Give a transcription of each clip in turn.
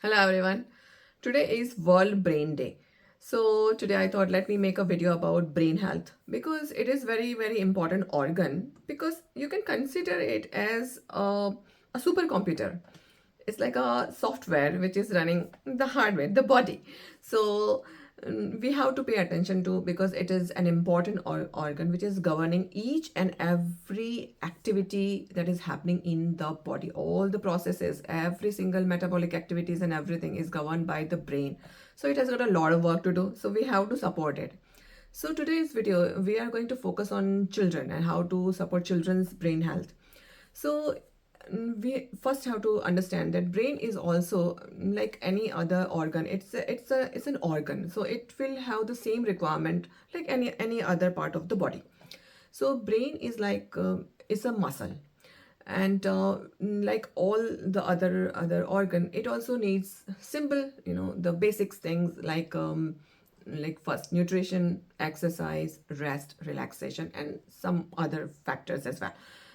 Hello everyone. Today is World Brain Day. So today I thought let me make a video about brain health because it is very important organ because you can consider it as a supercomputer. It's like a software which is running the hardware, the body. So we have to pay attention to because it is an important organ which is governing each and every activity that is happening in the body. All the processes, every single metabolic activities and everything is governed by the brain. So it has got a lot of work to do. So we have to support it. So today's video, we are going to focus on children and how to support children's brain health. So we first have to understand that brain is also like any other organ. It's an organ, so it will have the same requirement like any other part of the body. So brain is like it's a muscle, and like all the other organ, it also needs simple, the basics things like first nutrition, exercise, rest, relaxation, and some other factors as well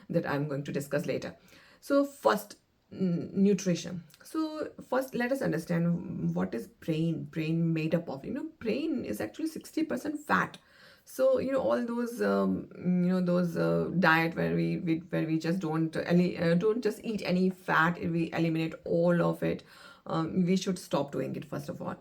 that I'm going to discuss later. So first, nutrition. So first let us understand what is brain made up of. Brain is actually 60% fat. So all those those diet where we just don't just eat any fat, we eliminate all of it. We should stop doing it first of all.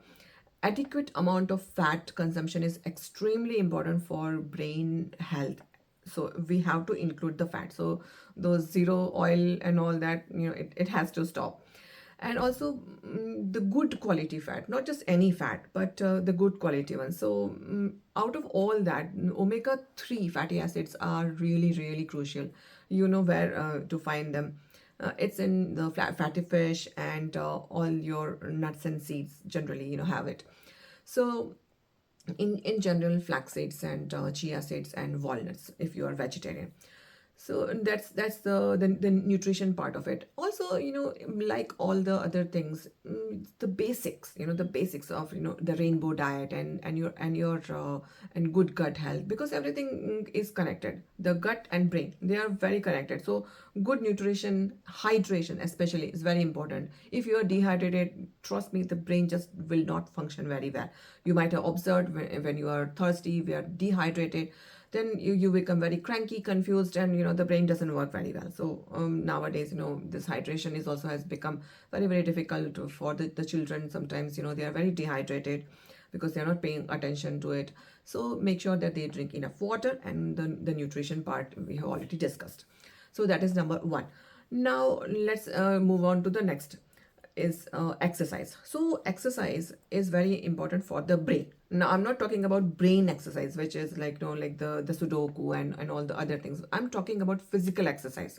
Adequate amount of fat consumption is extremely important for brain health. So we have to include the fat. So those zero oil and all that, it has to stop. And also the good quality fat, not just any fat, but the good quality one. So out of all that, omega 3 fatty acids are really crucial. You know where to find them. It's in the fatty fish and all your nuts and seeds generally, have it. So in general, flax seeds and chia seeds and walnuts if you are vegetarian. So that's the nutrition part of it. Also, like all the other things, the basics, the basics of the rainbow diet and and good gut health, because everything is connected. The gut and brain, they are very connected. So good nutrition, hydration especially, is very important. If you are dehydrated, trust me, the brain just will not function very well. You might have observed when you are thirsty, we are dehydrated, then you become very cranky, confused, and the brain doesn't work very well. So nowadays, this hydration is also has become very difficult for the children. Sometimes they are very dehydrated because they are not paying attention to it. So make sure that they drink enough water, and the nutrition part we have already discussed. So that is number one. Now let's move on to the next is exercise. So exercise is very important for the brain. Now I'm not talking about brain exercise, which is like like the sudoku and all the other things. I'm talking about physical exercise.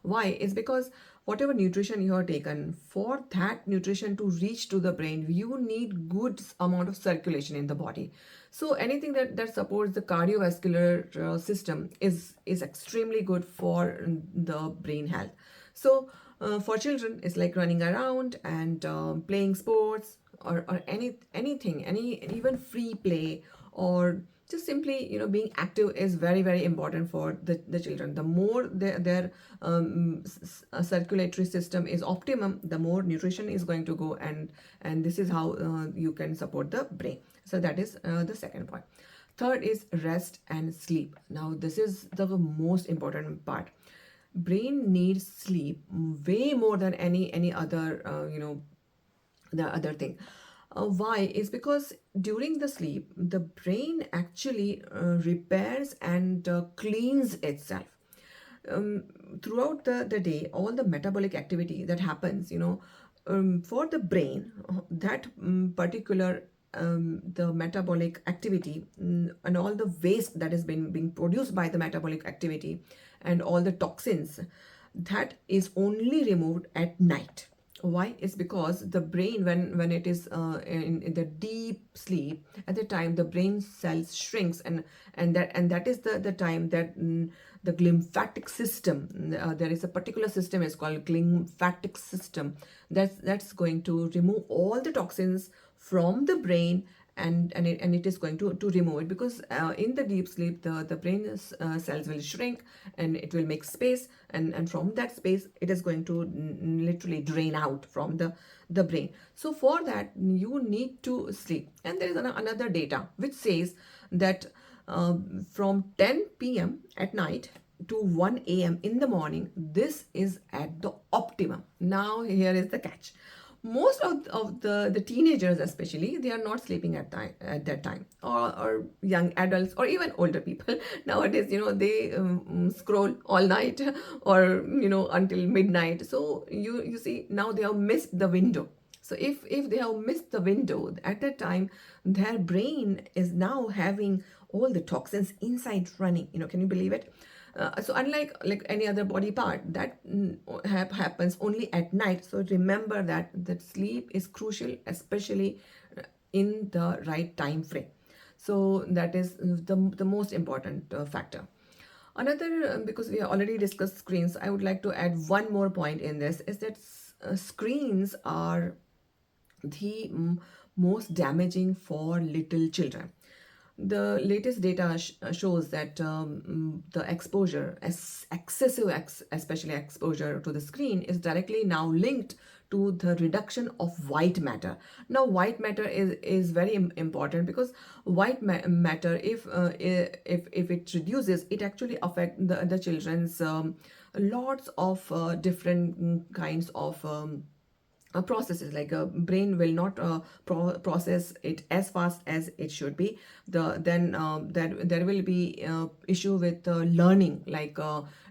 Why? It's because whatever nutrition you have taken, for that nutrition to reach to the brain, you need good amount of circulation in the body. So anything that supports the cardiovascular system is extremely good for the brain health. So for children, it's like running around and playing sports, or anything, even free play, or just simply being active is very important for the children. The more their circulatory system is optimum, the more nutrition is going to go, and this is how you can support the brain. So that is the second point. Third is rest and sleep. Now this is the most important part. Brain needs sleep way more than any other the other thing. Why? Is because during the sleep, the brain actually repairs and cleans itself. Throughout the day, all the metabolic activity that happens, for the brain, that particular the metabolic activity, and all the waste that is being produced by the metabolic activity, and all the toxins, that is only removed at night. Why? It's because the brain, when it is in the deep sleep, at the time the brain cells shrinks, and that is the time that the glymphatic system, there is a particular system, it's called glymphatic system, that's going to remove all the toxins from the brain and it is going to remove it, because in the deep sleep the brain cells will shrink, and it will make space, and from that space it is going to literally drain out from the brain. So for that you need to sleep. And there is another data which says that from 10 p.m. at night to 1 a.m. in the morning, this is at the optimum. Now here is the catch. Most of the teenagers especially, they are not sleeping at that time, or young adults, or even older people nowadays, they scroll all night or until midnight. So you see, now they have missed the window. So if they have missed the window at that time, their brain is now having all the toxins inside running. Can you believe it? So unlike like any other body part, that happens only at night. So remember that sleep is crucial, especially in the right time frame. So that is the most important factor. Another, because we have already discussed screens, I would like to add one more point in this, is that screens are the most damaging for little children. The latest data shows that the exposure, excessive, especially exposure to the screen, is directly now linked to the reduction of white matter. Now, white matter is very important, because white matter, if it reduces, it actually affects the children's lots of different kinds of processes. Like a brain will not process it as fast as it should be. Then there will be issue with learning, like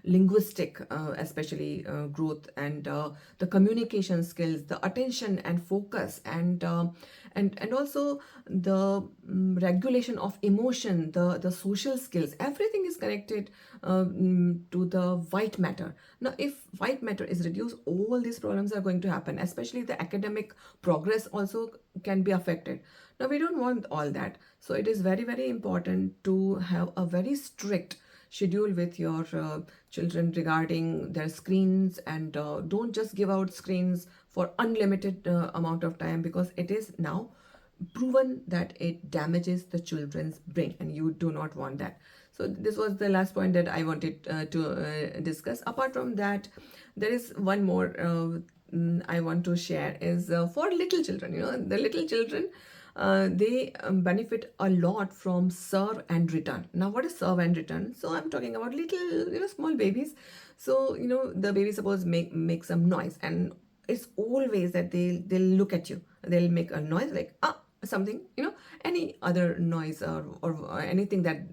linguistic especially growth, and the communication skills, the attention and focus, and also the regulation of emotion, the social skills. Everything is connected to the white matter. Now if white matter is reduced, all these problems are going to happen, especially the academic progress also can be affected. Now we don't want all that. So it is very, very important to have a very strict schedule with your children regarding their screens, and don't just give out screens for unlimited amount of time, because it is now proven that it damages the children's brain, and you do not want that. So this was the last point that I wanted to discuss. Apart from that, there is one more I want to share, is for little children. The little children, they benefit a lot from serve and return. Now what is serve and return? So I'm talking about little, small babies. So the baby, suppose make some noise, and it's always that they'll look at you, they'll make a noise like something, any other noise, or anything that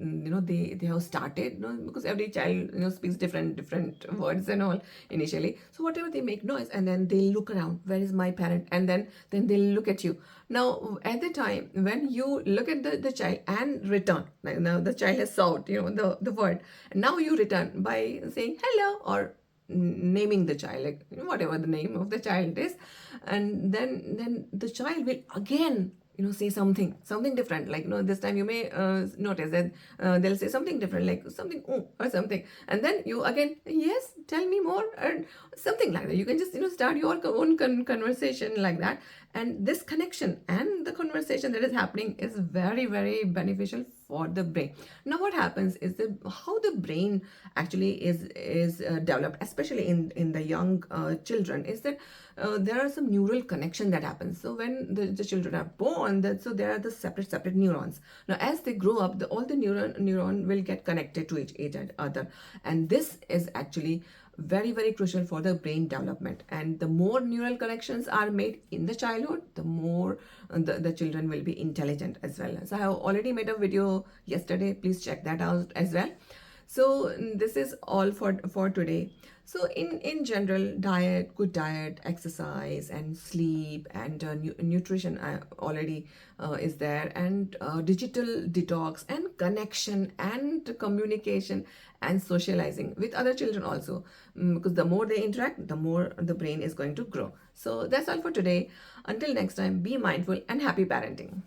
they have started, because every child speaks different words and all initially. So whatever they make noise, and then they look around, where is my parent, and then they'll look at you. Now at the time when you look at the child and return, like now the child has solved the word, and now you return by saying hello, or naming the child, like whatever the name of the child is, and then the child will again say something different. Like this time you may notice that they'll say something different, like something or something, and then you again, yes, tell me more, or something like that. You can just start your own conversation like that. And this connection and the conversation that is happening is very, very beneficial for the brain. Now what happens is that how the brain actually is developed, especially in the young children, is that there are some neural connection that happens. So when the children are born, so there are the separate neurons. Now as they grow up, all the neuron will get connected to each other, and this is actually very, very crucial for the brain development. And the more neural connections are made in the childhood, the more the children will be intelligent as well. So I have already made a video yesterday, please check that out as well. So this is all for today. So in general, good diet, exercise, and sleep, and nutrition already is there, and digital detox, and connection, and communication, and socializing with other children also, because the more they interact, the more the brain is going to grow. So that's all for today. Until next time, be mindful and happy parenting.